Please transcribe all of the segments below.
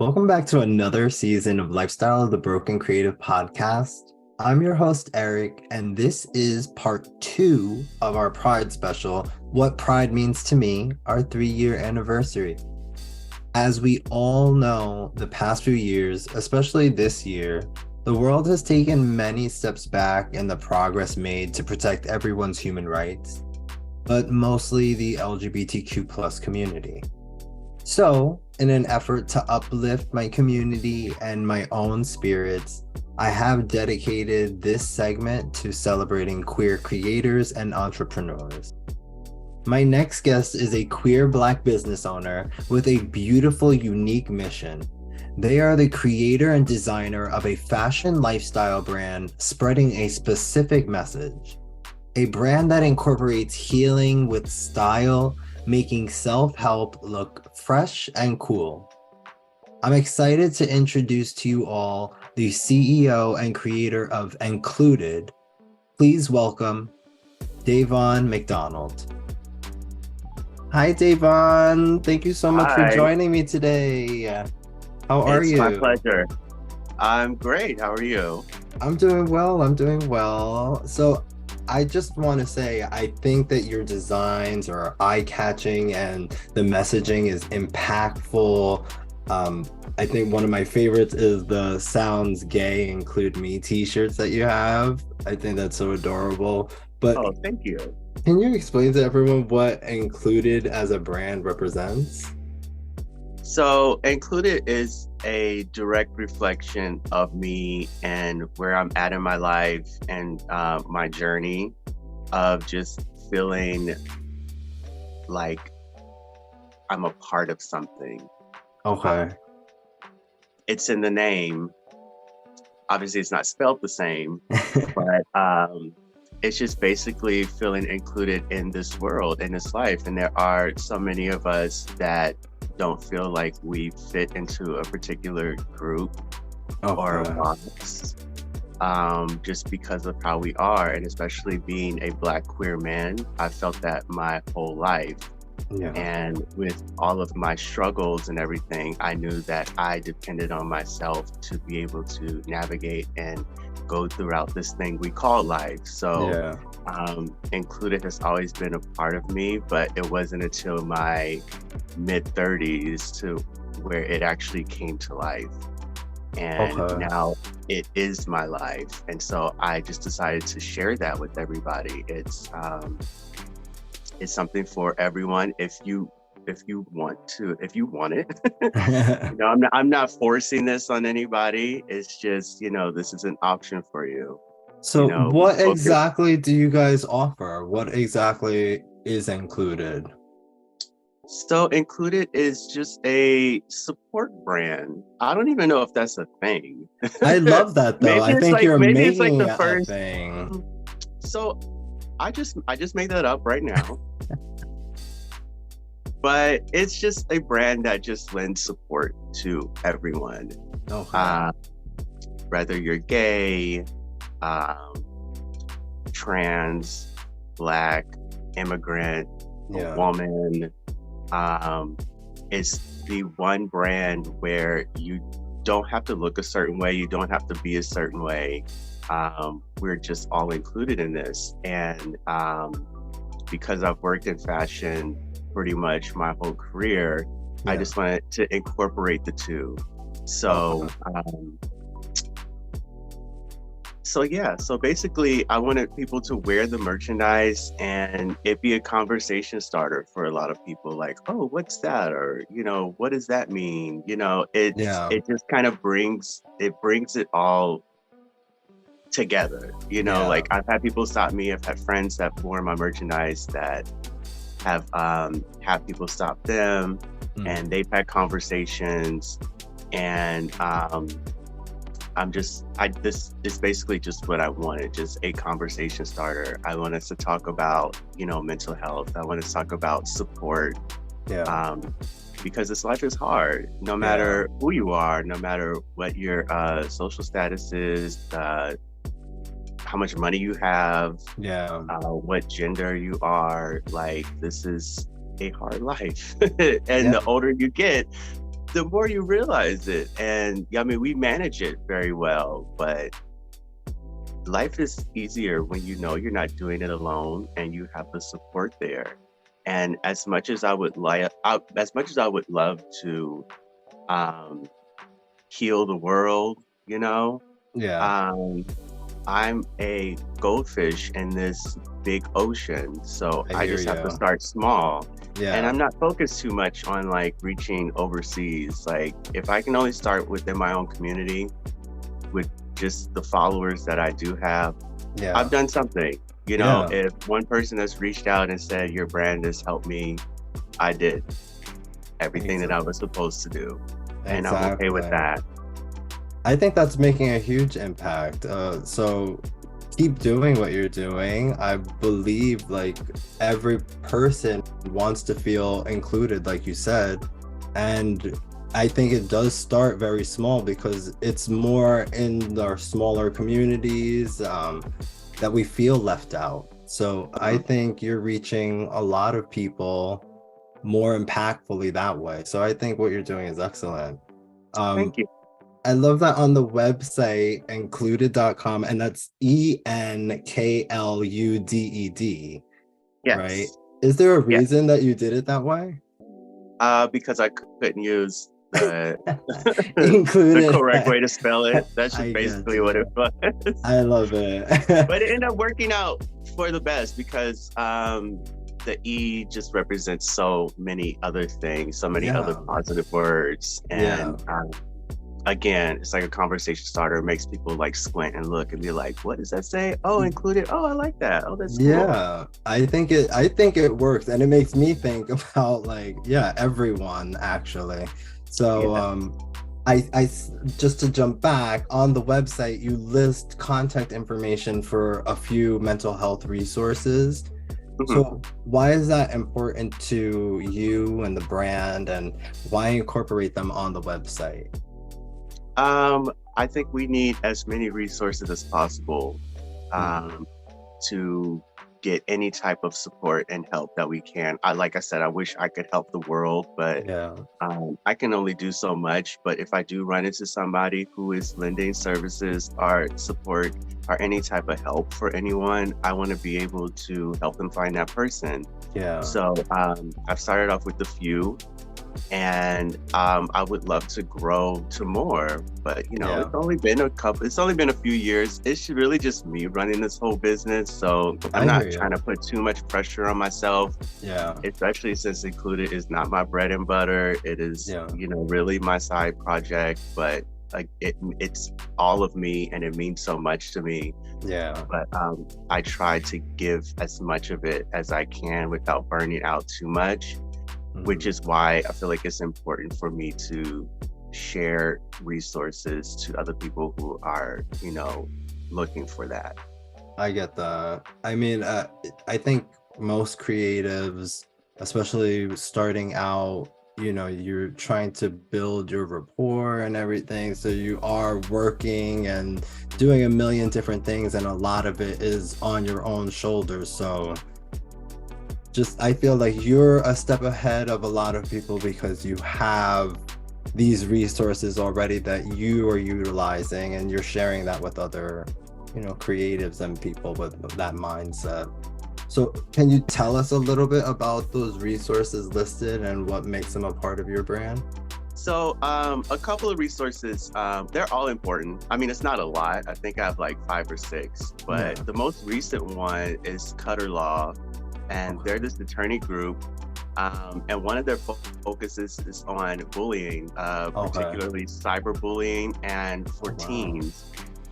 Welcome back to another season of Lifestyle of the Broken Creative Podcast. I'm your host, Eric, and this is part 2 of our Pride special, What Pride Means to Me, our 3-year anniversary. As we all know, the past few years, especially this year, the world has taken many steps back in the progress made to protect everyone's human rights, but mostly the LGBTQ plus community. So, in an effort to uplift my community and my own spirits, I have dedicated this segment to celebrating queer creators and entrepreneurs. My next guest is a queer Black business owner with a beautiful, unique mission. They are the creator and designer of a fashion lifestyle brand spreading a specific message. A brand that incorporates healing with style, making self-help look fresh and cool. I'm excited to introduce to you all the CEO and creator of Enkluded. Please welcome Davon McDonald. Hi, Davon. Thank you so much for joining me today. How are you? It's my pleasure. I'm great. How are you? I'm doing well. So I just want to say, I think that your designs are eye-catching and the messaging is impactful. I think one of my favorites is the Sounds Gay Include Me t-shirts that you have. I think that's so adorable. But oh, thank you. Can you explain to everyone what Enkluded as a brand represents? So Enkluded is a direct reflection of me and where I'm at in my life and my journey of just feeling like I'm a part of something. Okay. It's in the name. Obviously, it's not spelled the same, but it's just basically feeling included in this world, in this life. And there are so many of us that don't feel like we fit into a particular group or box, just because of how we are. And especially being a Black queer man, I felt that my whole life. Yeah. And with all of my struggles and everything, I knew that I depended on myself to be able to navigate and go throughout this thing we call life. So Enkluded has always been a part of me, but it wasn't until my mid-30s to where it actually came to life. And now it is my life. And so I just decided to share that with everybody. It's something for everyone if you want it. I'm not forcing this on anybody. It's just, this is an option for you. So what exactly do you guys offer? What exactly is Enkluded? So Enkluded is just a support brand. I don't even know if that's a thing. I love that though. I think you're making the first thing. So I just made that up right now. But it's just a brand that just lends support to everyone. Whether you're gay, trans, Black, immigrant, a woman. It's the one brand where you don't have to look a certain way. You don't have to be a certain way. We're just all included in this. And because I've worked in fashion pretty much my whole career, I just wanted to incorporate the two. So, so basically I wanted people to wear the merchandise and it be a conversation starter for a lot of people, like, oh, what's that? Or, what does that mean? It just kind of brings it all together, like I've had people stop me. I've had friends that wore my merchandise that have had people stop them, and they've had conversations, and this is basically just what I wanted, just a conversation starter. I want us to talk about, mental health. I want to talk about support, because this life is hard, no matter who you are, no matter what your social status is, how much money you have, what gender you are. Like, this is a hard life. And the older you get, the more you realize it. And I mean, we manage it very well, but life is easier when you know you're not doing it alone and you have the support there. And as much as I would as much as I would love to um, heal the world, you know, Yeah, um, I'm a goldfish in this big ocean, so I I hear just have to you. start small. And Yeah, I'm not focused too much on like reaching overseas. Like if I can only start within my own community with just the followers that I do have, I've yeah, done something. You know, yeah, if one person has reached out and said your brand has helped me, I did everything that I exa- was supposed to do, and I'm okay with exactly. that. I think that's making a huge impact. So keep doing what you're doing. I believe like every person wants to feel included, like you said. And I think it does start very small because it's more in our smaller communities that we feel left out. So I Mhm. think you're reaching a lot of people more impactfully that way. So I think what you're doing is excellent. Um, Thank you. I love that on the website enkluded.com, and that's Enkluded, right? Yes, Is there a yes. reason that you did it that way? Because I couldn't use the the Included. correct way to spell it. That's just I get basically what it you. was. I love it. But it ended up working out for the best because the E just represents so many other things, so many other Yeah, positive words. yeah, And again, it's like a conversation starter. It makes people like squint and look and be like, what does that say? Oh, included. Oh, I like that. Oh, that's cool. yeah. I think it works, and it makes me think about like, yeah, everyone actually. So Yeah. just to jump back on the website, you list contact information for a few mental health resources. Mhm. So why is that important to you and the brand, and why incorporate them on the website? I think we need as many resources as possible Mhm. um, to get any type of support and help that we can. Like I said, I wish I could help the world, but Yeah, I can only do so much. But if I do run into somebody who is lending services or support or any type of help for anyone, I want to be able to help them find that person. yeah, So I've started off with a few, and I would love to grow to more. But you know, yeah. it's only been a couple. It's only been a few years. It's really just me running this whole business, so I'm I hear not trying you. to put too much pressure on myself. Yeah, Especially since Included is not my bread and butter. It is, yeah, you know, really my side project, but like it's all of me, and it means so much to me. yeah. But I try to give as much of it as I can without burning out too much, which Mhm. is why I feel like it's important for me to share resources to other people who are, you know, looking for that. I get that. I mean, I think most creatives, especially starting out, you're trying to build your rapport and everything. So you are working and doing a million different things, and a lot of it is on your own shoulders. So I feel like you're a step ahead of a lot of people because you have these resources already that you are utilizing, and you're sharing that with other creatives and people with that mindset. So can you tell us a little bit about those resources listed and what makes them a part of your brand? So, a couple of resources, they're all important. I mean, it's not a lot. I think I have like 5 or 6, but Yeah. the most recent one is Cutter Law, and Okay. they're this attorney group. And one of their focuses is on bullying, Okay. particularly cyberbullying and for Oh, wow. teens.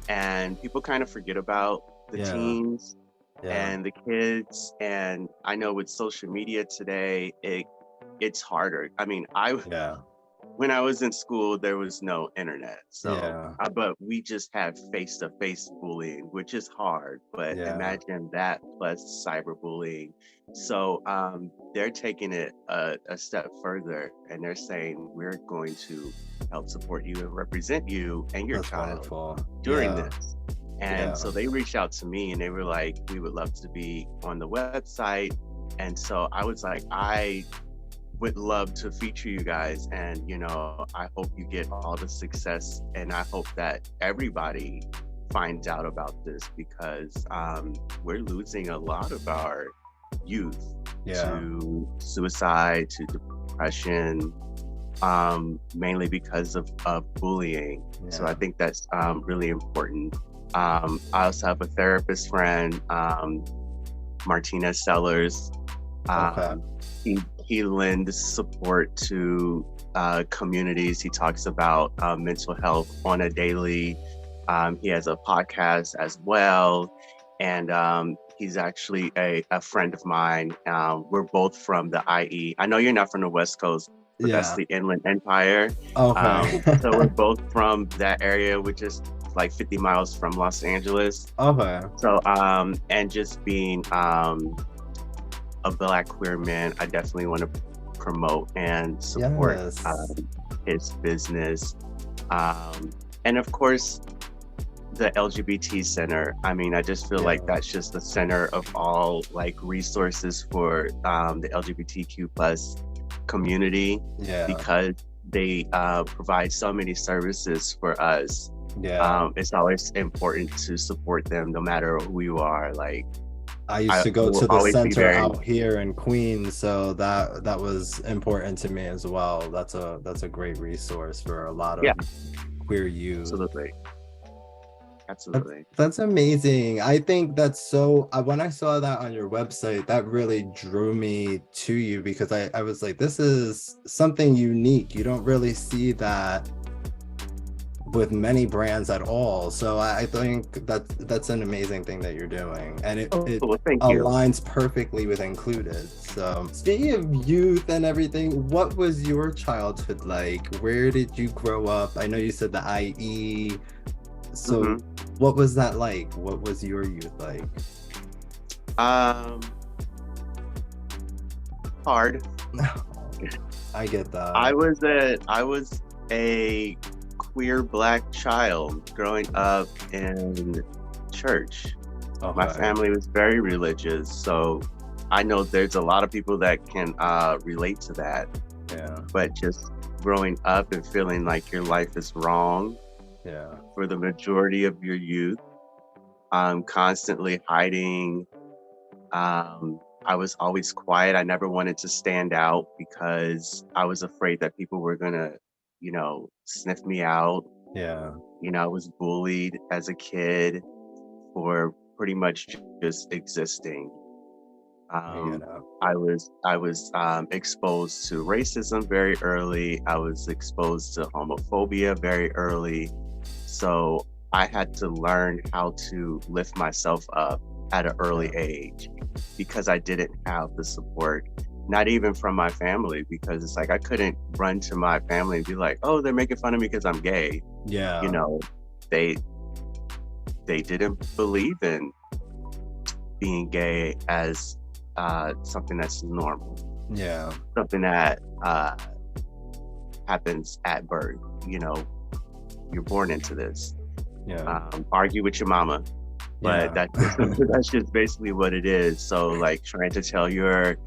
And people kind of forget about the Yeah, teens yeah, and the kids. And I know with social media today, it's harder. I mean, I yeah, when I was in school, there was no internet. So, yeah, but we just had face to face bullying, which is hard. But yeah. imagine that plus cyberbullying. So, they're taking it a step further, and they're saying, we're going to help support you and represent you and your That's child wonderful. during Yeah, this. And yeah, so they reached out to me and they were like, we would love to be on the website. And so I was like, I would love to feature you guys, and I hope you get all the success, and I hope that everybody finds out about this, because we're losing a lot of our youth to suicide, to depression, mainly because of bullying. So I think that's really important. I also have a therapist friend, Martina Sellers. He lends support to communities. He talks about mental health on a daily. He has a podcast as well, and he's actually a friend of mine. We're both from the IE. I know you're not from the West Coast, but that's the Inland Empire. So we're both from that area, which is like 50 miles from Los Angeles. So and just being a Black queer man, I definitely want to promote and support his business, and of course the LGBT Center. I mean, I just feel like that's just the center of all like resources for the LGBTQ plus community, because they provide so many services for us. It's always important to support them, no matter who you are. Like, I used to go to the center out here in Queens, so that was important to me as well. That's a great resource for a lot of queer youth. Absolutely. That's amazing. I think that's so, when I saw that on your website, that really drew me to you, because I was like, this is something unique. You don't really see that with many brands at all. So I think that's an amazing thing that you're doing, and it aligns perfectly with Enkluded. So speaking of youth and everything, what was your childhood like? Where did you grow up? I know you said the IE. So what was that like? What was your youth like? Hard. I get that. I was a queer Black child growing up in church. My family was very religious, so I know there's a lot of people that can relate to that. But just growing up and feeling like your life is wrong for the majority of your youth, constantly hiding. I was always quiet. I never wanted to stand out because I was afraid that people were gonna, sniff me out. I was bullied as a kid for pretty much just existing. I was exposed to racism very early. I was exposed to homophobia very early. So I had to learn how to lift myself up at an early age, because I didn't have the support, not even from my family, because it's like I couldn't run to my family and be like, oh, they're making fun of me because I'm gay. They didn't believe in being gay as something that's normal. Something that happens at birth. You're born into this. Argue with your mama, but that's just basically what it is. So like trying to tell your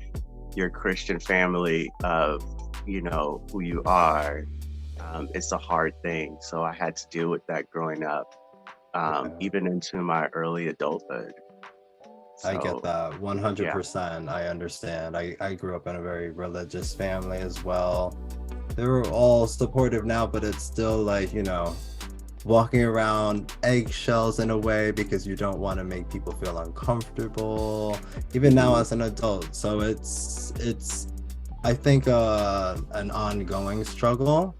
Christian family of who you are, it's a hard thing. So I had to deal with that growing up, even into my early adulthood. So, I get that 100%. I understand. I grew up in a very religious family as well. They were all supportive now, but it's still like, walking around eggshells in a way, because you don't want to make people feel uncomfortable, even now as an adult. So it's I think an ongoing struggle,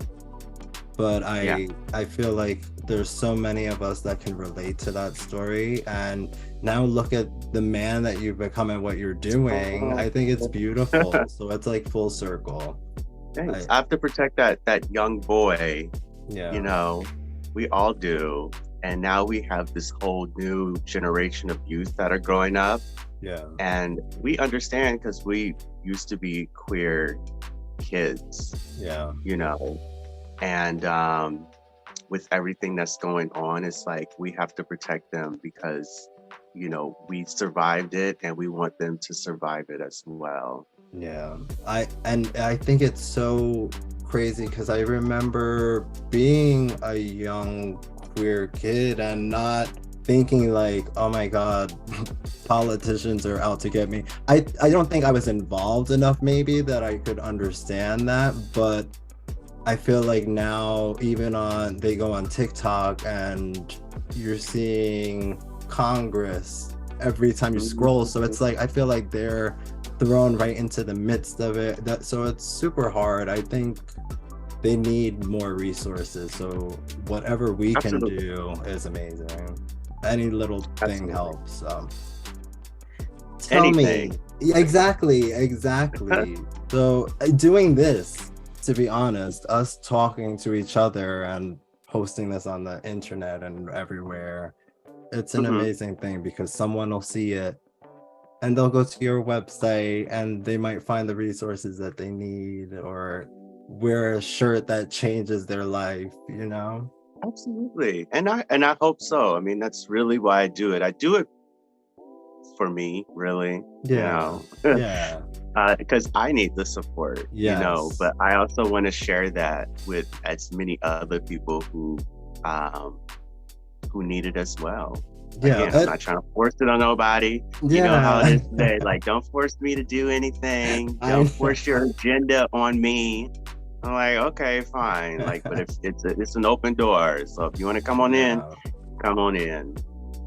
but I feel like there's so many of us that can relate to that story. And now look at the man that you've become and what you're doing. I think it's beautiful. So it's like full circle. I have to protect that young boy. We all do. And now we have this whole new generation of youth that are growing up. And we understand, because we used to be queer kids. And with everything that's going on, it's like we have to protect them, because we survived it and we want them to survive it as well. Yeah. I think it's so crazy because I remember being a young queer kid and not thinking like, oh my God, politicians are out to get me. I don't think I was involved enough maybe that I could understand that, but I feel like now even on they go on TikTok and you're seeing Congress every time you scroll. So it's like I feel like they're thrown right into the midst of it. That so it's super hard. I think they need more resources. So whatever we can Absolutely. do is amazing. Any little thing Absolutely. helps. Tell me. Anything. Yeah, exactly. So doing this, to be honest, us talking to each other and posting this on the internet and everywhere, it's an Hmm. amazing thing because someone will see it and they'll go to your website and they might find the resources that they need or wear a shirt that changes their life, you know? Absolutely. And I hope so. I mean, that's really why I do it. I do it for me, really, Yeah. Yeah. because I need the support, Yes. but I also want to share that with as many other people um, who need it as well. Yeah. Again, I'm not trying to force it on nobody. You know how it Yeah. is today. Like, don't force me to do anything. I Don't force your know. agenda on me. I'm like, okay, fine. Like, but if it's an open door, so if you want to come on in, Yeah. come on in.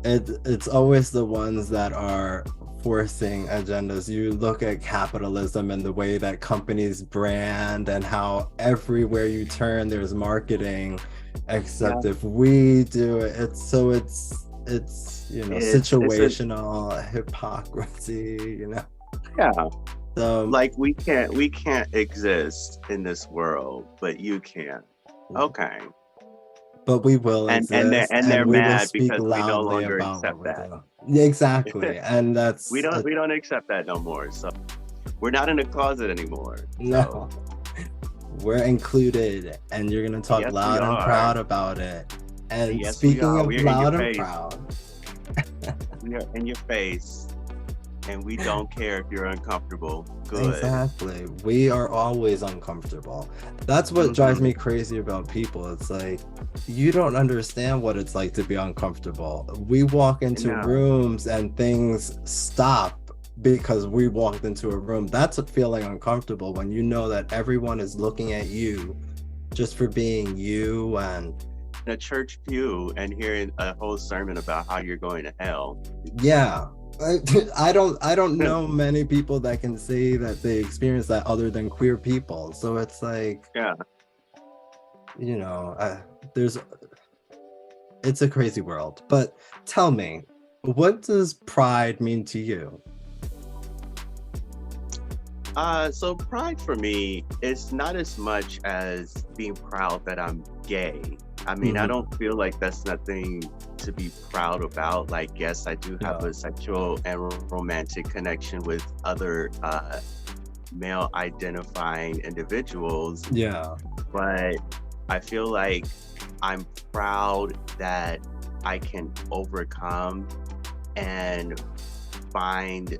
It's always the ones that are forcing agendas. You look at capitalism and the way that companies brand and how everywhere you turn there's marketing, Yeah, except if we do it, it's it's a situational hypocrisy, yeah. So Like we can't exist in this world, but you can. Okay. but we will And they're exist and and they're we will mad speak because we no loudly longer about what accept we're that. doing. Yeah, exactly. And we that's don't we don't accept that no more. So we're not in the closet anymore. no. So We're included, and you're gonna talk yes, we loud and are. proud about it. And Yes, we speaking are. of We are in your loud and face. proud, We are in your face, and we don't care if you're uncomfortable. Good. exactly, we are always uncomfortable. That's what drives Hmm. me crazy about people. It's like you don't understand what it's like to be uncomfortable. We walk into No. rooms and things stop because we walked into a room. That's a feeling uncomfortable when you know that everyone is looking at you just for being you and In a church pew and hearing a whole sermon about how you're going to hell. yeah. I don't know many people that can say that they experience that other than queer people. So it's like, Yeah. there's it's a crazy world. But tell me, what does pride mean to you? So pride for me is not as much as being proud that I'm gay. I mean, I Mhm. don't feel like that's nothing to be proud about. Like, yes, I do have Yeah. a sexual and romantic connection with other male identifying individuals, Yeah. but I feel like I'm proud that I can overcome and find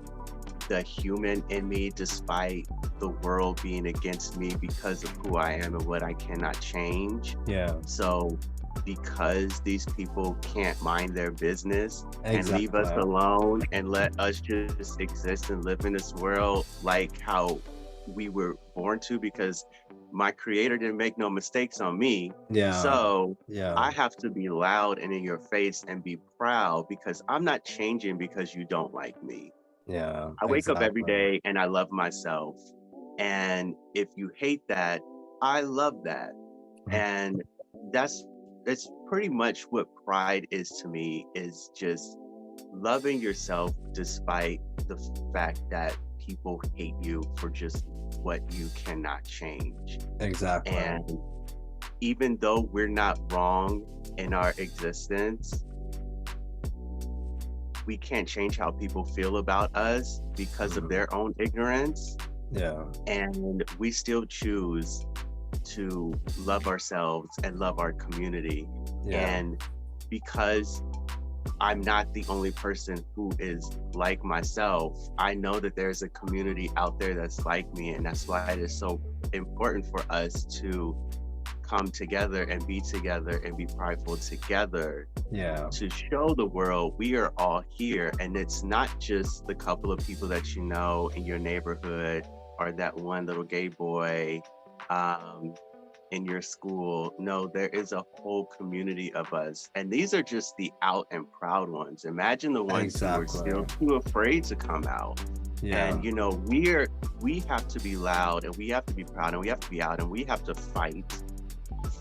the human in me despite the world being against me because of who I am and what I cannot change. Yeah. So, because these people can't mind their business and leave us Exactly. alone and let us just exist and live in this world like how we were born to, because my creator didn't make no mistakes on me. Yeah. So, Yeah. I have to be loud and in your face and be proud because I'm not changing because you don't like me. Yeah. I wake up every Exactly. day and I love myself. And if you hate that, I love that. And that's that's pretty much what pride is to me, is just loving yourself despite the fact that people hate you for just what you cannot change. Exactly. And even though we're not wrong in our existence, we can't change how people feel about us because of Mhm. their own ignorance. Yeah. And we still choose to love ourselves and love our community. Yeah. And because I'm not the only person who is like myself. I know that there's a community out there that's like me, and that's why it is so important for us to come together and be prideful together. Yeah. To show the world we are all here, and it's not just the couple of people that you know in your neighborhood or that one little gay boy in your school. No, there is a whole community of us, and these are just the out and proud ones. Imagine the ones who are still too afraid to come out. Yeah. And we have to be loud, and we have to be proud, and we have to be out, and we have to fight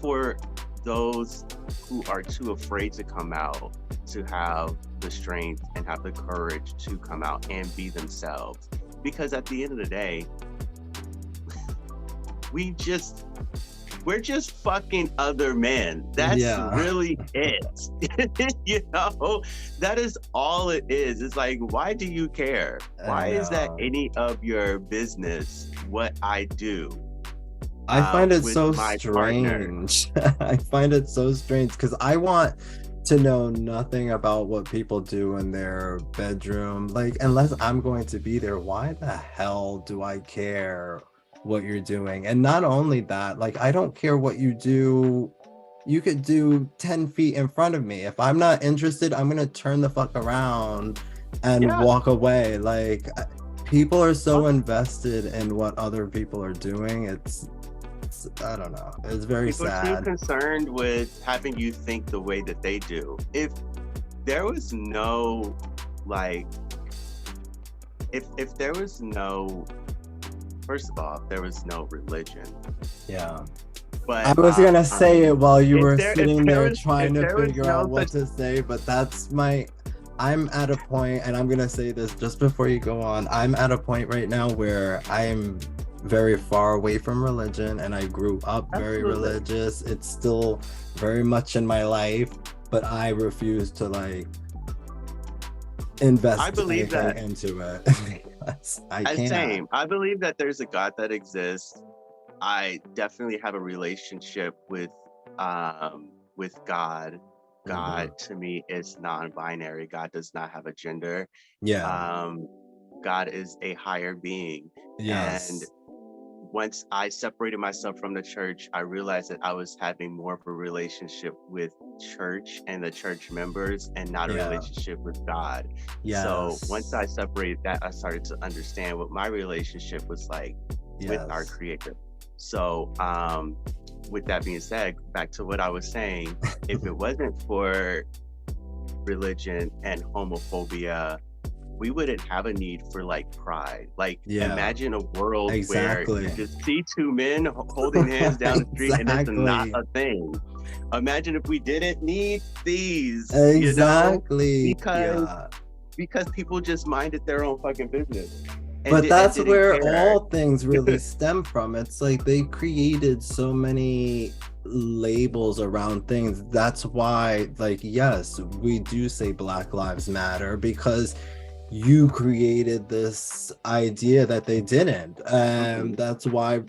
for those who are too afraid to come out, to have the strength and have the courage to come out and be themselves. Because at the end of the day, we're just fucking other men. That's really it. That is all it is. It's like, why do you care? Why is that any of your business what I do? I find it so strange. I find it so strange because I want to know nothing about what people do in their bedroom. Like, unless I'm going to be there, why the hell do I care what you're doing? And not only that, like, I don't care what you do. You could do 10 feet in front of me. If I'm not interested, I'm going to turn the fuck around and walk away. Like, people are so invested in what other people are doing. It's I don't know. It's very sad. People are too concerned with having you think the way that they do. If there was no, like, if there was no, first of all, if there was no religion. Yeah. But I was gonna say it while you were sitting there trying to figure out what to say, but I'm at a point, and I'm gonna say this just before you go on. I'm at a point right now where I'm very far away from religion, and I grew up very religious. It's still very much in my life, but I refuse to like invest anything into it. I can't. Same. I believe that there's a God that exists. I definitely have a relationship with God. God to me is non-binary. God does not have a gender. God is a higher being. And once I separated myself from the church, I realized that I was having more of a relationship with church and the church members, and not a relationship with God. So once I separated that, I started to understand what my relationship was like with our Creator. So with that being said, back to what I was saying, if it wasn't for religion and homophobia, we wouldn't have a need for like pride. Like, imagine a world where you just see two men holding hands down the street and it's not a thing. Imagine if we didn't need these. Because people just minded their own fucking business. But that's where all things really stem from. It's like they created so many labels around things. That's why, like, yes, we do say Black Lives Matter, because you created this idea that they didn't. And that's why,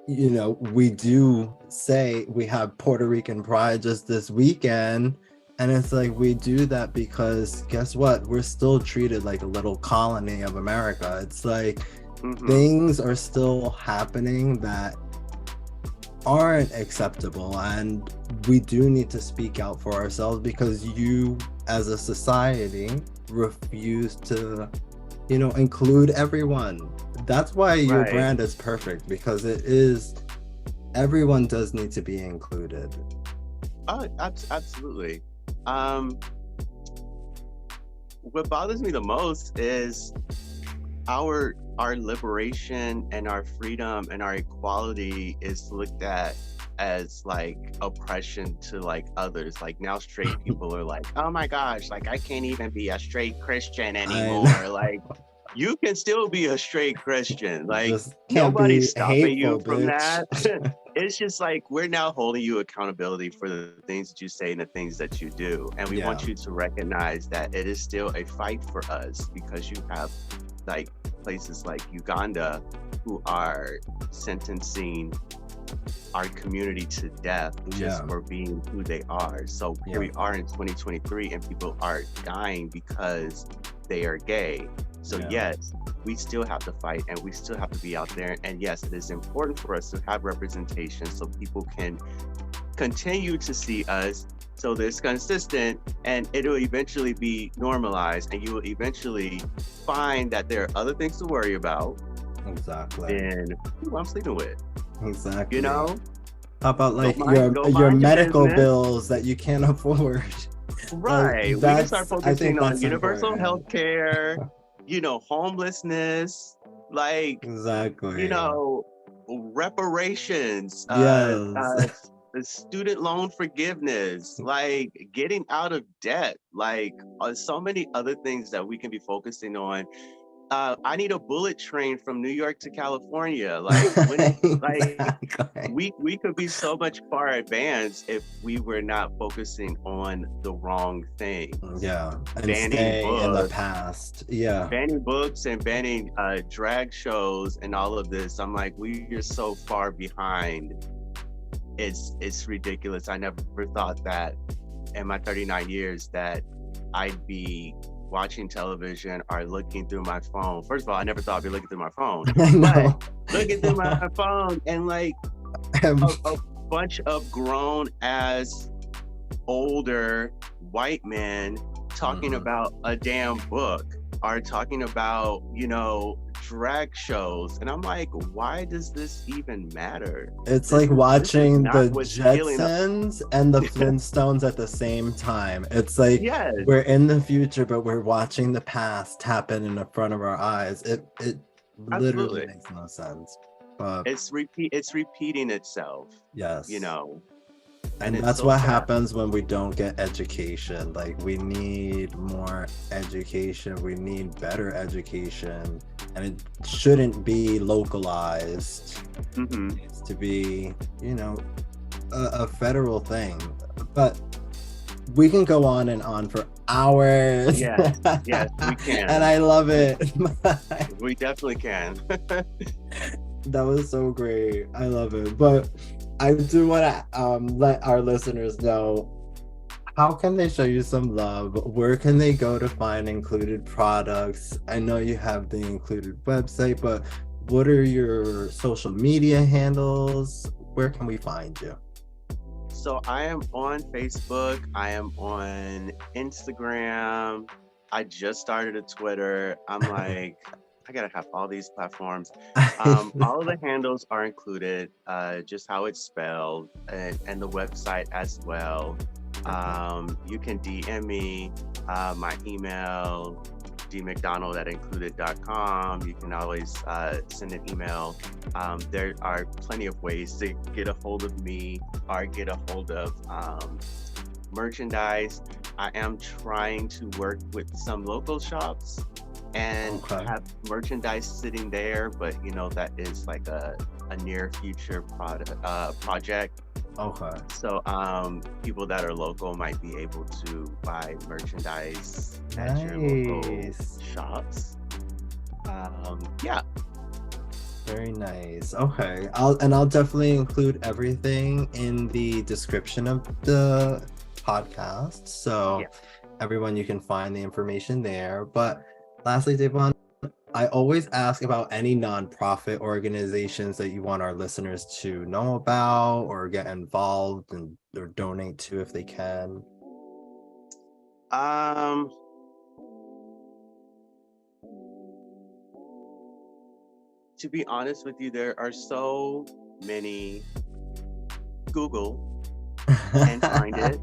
you know, we do say we have Puerto Rican Pride just this weekend. And it's like, we do that because guess what? We're still treated like a little colony of America. It's like things are still happening that aren't acceptable. And we do need to speak out for ourselves, because you as a society refuse to, you know, include everyone. That's why your brand is perfect, because it is, everyone does need to be included. Oh, absolutely. What bothers me the most is our liberation and our freedom and our equality is looked at as like oppression to like others. Like now straight people are like, oh my gosh, like I can't even be a straight Christian anymore. Like you can still be a straight Christian. Like nobody's stopping you from that. It's just like, we're now holding you accountability for the things that you say and the things that you do. And we want you to recognize that it is still a fight for us, because you have like places like Uganda who are sentencing our community to death just for being who they are. So here we are in 2023 and people are dying because they are gay. So yes, we still have to fight and we still have to be out there. And yes, it is important for us to have representation so people can continue to see us, so that it's consistent and it'll eventually be normalized and you will eventually find that there are other things to worry about than who I'm sleeping with. Exactly. You know? How about like your medical bills that you can't afford? Right. We can start focusing on universal health care, you know, homelessness, like, you know, reparations, student loan forgiveness, like getting out of debt, like so many other things that we can be focusing on. I need a bullet train from New York to California. Like, we could be so much far advanced if we were not focusing on the wrong things. Yeah, and staying in the past. Yeah, banning books and banning drag shows and all of this. I'm like, we are so far behind. It's ridiculous. I never thought that in my 39 years that I'd be watching television or looking through my phone. First of all, I never thought I'd be looking through my phone, but looking through my phone and like a bunch of grown ass older white men talking about a damn book or talking about, you know, drag shows. And I'm like, why does this even matter? It's like watching the Jetsons and the Flintstones at the same time. It's like we're in the future, but we're watching the past happen in the front of our eyes. It literally makes no sense. But it's repeating itself. Yes. You know. And that's so what happens when we don't get education. Like, we need more education. We need better education. And it shouldn't be localized. It needs to be, you know, a federal thing. But we can go on and on for hours. Yes, we can. And I love it. We definitely can. That was so great. I love it. But I do want to let our listeners know, how can they show you some love? Where can they go to find Enkluded products? I know you have the Enkluded website, but what are your social media handles? Where can we find you? So I am on Facebook. I am on Instagram. I just started a Twitter. I'm like, I gotta have all these platforms. All of the handles are included, just how it's spelled, and the website as well. You can DM me, my email, dmcdonald@enkluded.com. You can always send an email. There are plenty of ways to get a hold of me or get a hold of merchandise. I am trying to work with some local shops and have merchandise sitting there, but you know, that is like a near future project. So people that are local might be able to buy merchandise at your local shops. Very nice. Okay, I'll definitely include everything in the description of the podcast, so everyone, you can find the information there. But lastly, Davon, I always ask about any nonprofit organizations that you want our listeners to know about or get involved and or donate to if they can. To be honest with you, there are so many. Google and find it.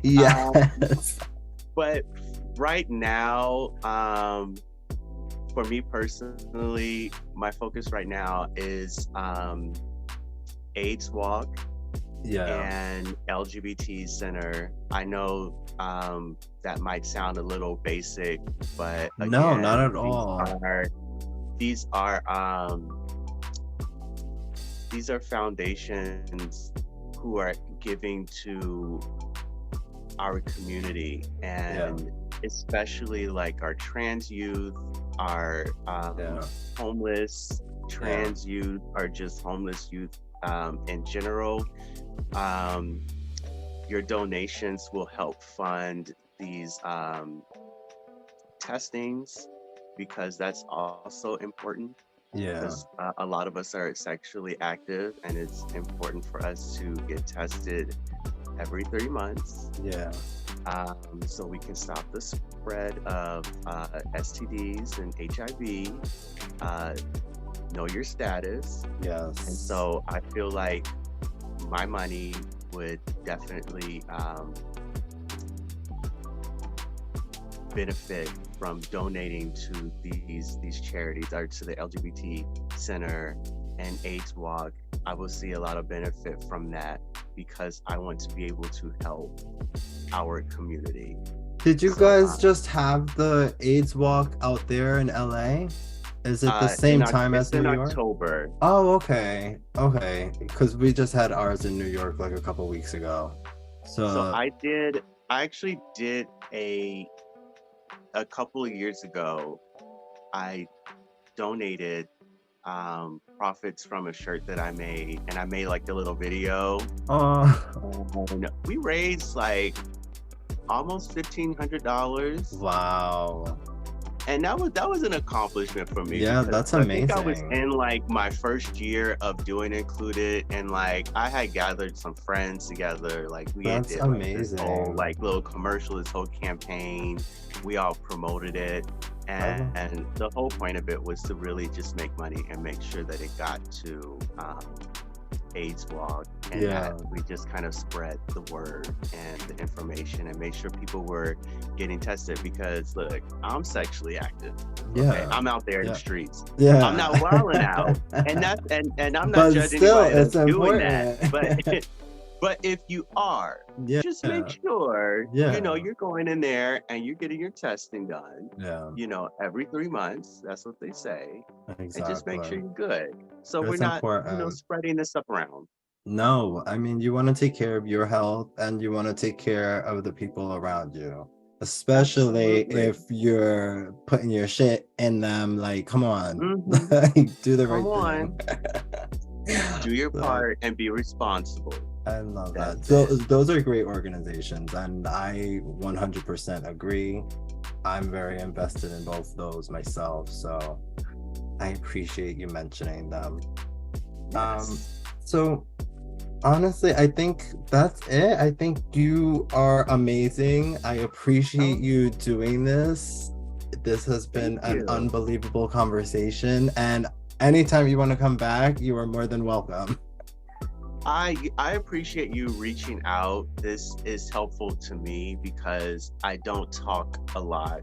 Yes. But right now, for me personally, my focus right now is AIDS Walk and LGBT Center. I know that might sound a little basic, but again, no, not at all. These are foundations who are giving to our community, and especially like our trans youth, our Yeah. homeless, trans youth, or just homeless youth in general. Your donations will help fund these testings, because that's also important, Yeah. because a lot of us are sexually active, and it's important for us to get tested every 3 months, Yeah. so we can stop the spread of STDs and HIV. Know your status. Yes. And so I feel like my money would definitely benefit from donating to these charities, or to the LGBT Center and AIDS Walk. I will see a lot of benefit from that, because I want to be able to help our community. Did you guys just have the AIDS walk out there in LA? Is it the same time as New York? It's in October. Oh, okay. Okay. Because we just had ours in New York like a couple weeks ago. So I actually did a couple of years ago. I donated profits from a shirt that I made, and I made like a little video. And we raised like almost $1,500. Wow. And that was an accomplishment for me. Yeah, that's amazing. I think I was in like my first year of doing Enkluded, and like I had gathered some friends together. Like we That's did amazing. Like, this whole like little commercial, this whole campaign. We all promoted it, and the whole point of it was to really just make money and make sure that it got to AIDS Walk, and that we just kind of spread the word and the information and made sure people were getting tested, because look, I'm sexually active. Okay? I'm out there in the streets. I'm not wilding out, and that's and I'm not judging anybody that's doing that. But if you are, just make sure you know you're going in there and you're getting your testing done. You know, every 3 months. That's what they say. And just make sure you're good. So we're not, spreading this stuff around. No, I mean, you want to take care of your health, and you want to take care of the people around you, especially if you're putting your shit in them. Like, come on, do the right thing. Do your part and be responsible. I love that. Those are great organizations, and I 100% agree. I'm very invested in both those myself, so I appreciate you mentioning them. So honestly, I think that's it. I think you are amazing. I appreciate you doing this. This has been an unbelievable conversation, and anytime you want to come back, you are more than welcome. I appreciate you reaching out. This is helpful to me because I don't talk a lot.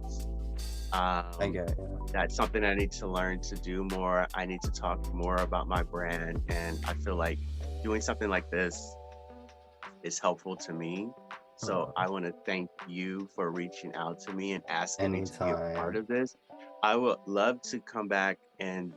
I get it. That's something I need to learn to do more. I need to talk more about my brand, and I feel like doing something like this is helpful to me. So I want to thank you for reaching out to me and asking me to be a part of this. I would love to come back and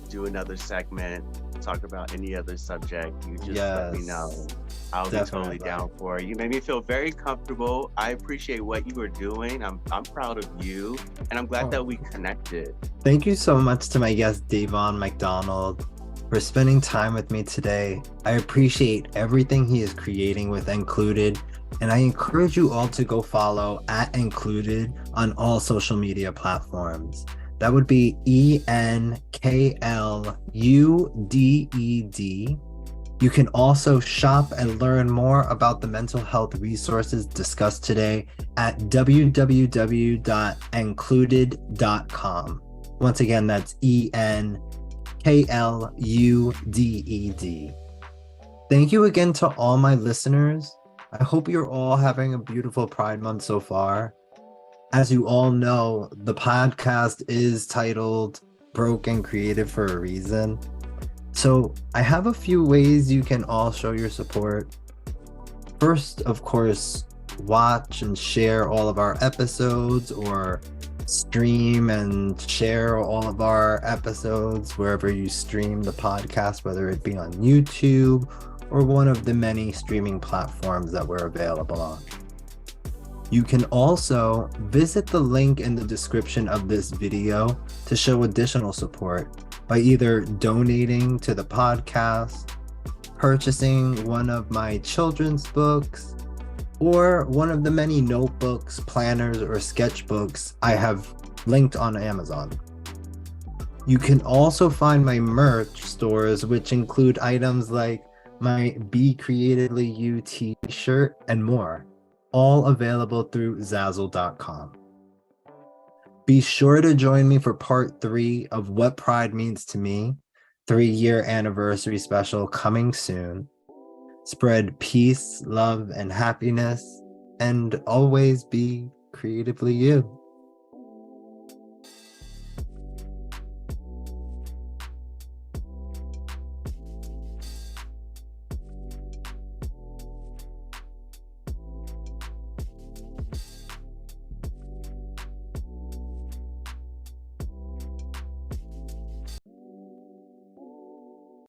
do another segment, talk about any other subject. You just let me know. I'll be totally down for it. You made me feel very comfortable. I appreciate what you are doing. I'm proud of you, and I'm glad that we connected. Thank you so much to my guest, Davon McDonald, for spending time with me today. I appreciate everything he is creating with Enkluded, and I encourage you all to go follow @Enkluded on all social media platforms. That would be ENKLUDED. You can also shop and learn more about the mental health resources discussed today at www.enkluded.com. Once again, that's ENKLUDED. Thank you again to all my listeners. I hope you're all having a beautiful Pride Month so far. As you all know, the podcast is titled Broken Creative for a reason. So I have a few ways you can all show your support. First, of course, watch and share all of our episodes, or stream and share all of our episodes wherever you stream the podcast, whether it be on YouTube or one of the many streaming platforms that we're available on. You can also visit the link in the description of this video to show additional support by either donating to the podcast, purchasing one of my children's books, or one of the many notebooks, planners, or sketchbooks I have linked on Amazon. You can also find my merch stores, which include items like my Be Creatively You t-shirt and more, all available through Zazzle.com. Be sure to join me for part 3 of What Pride Means to Me, 3-year anniversary special coming soon. Spread peace, love, and happiness, and always be creatively you.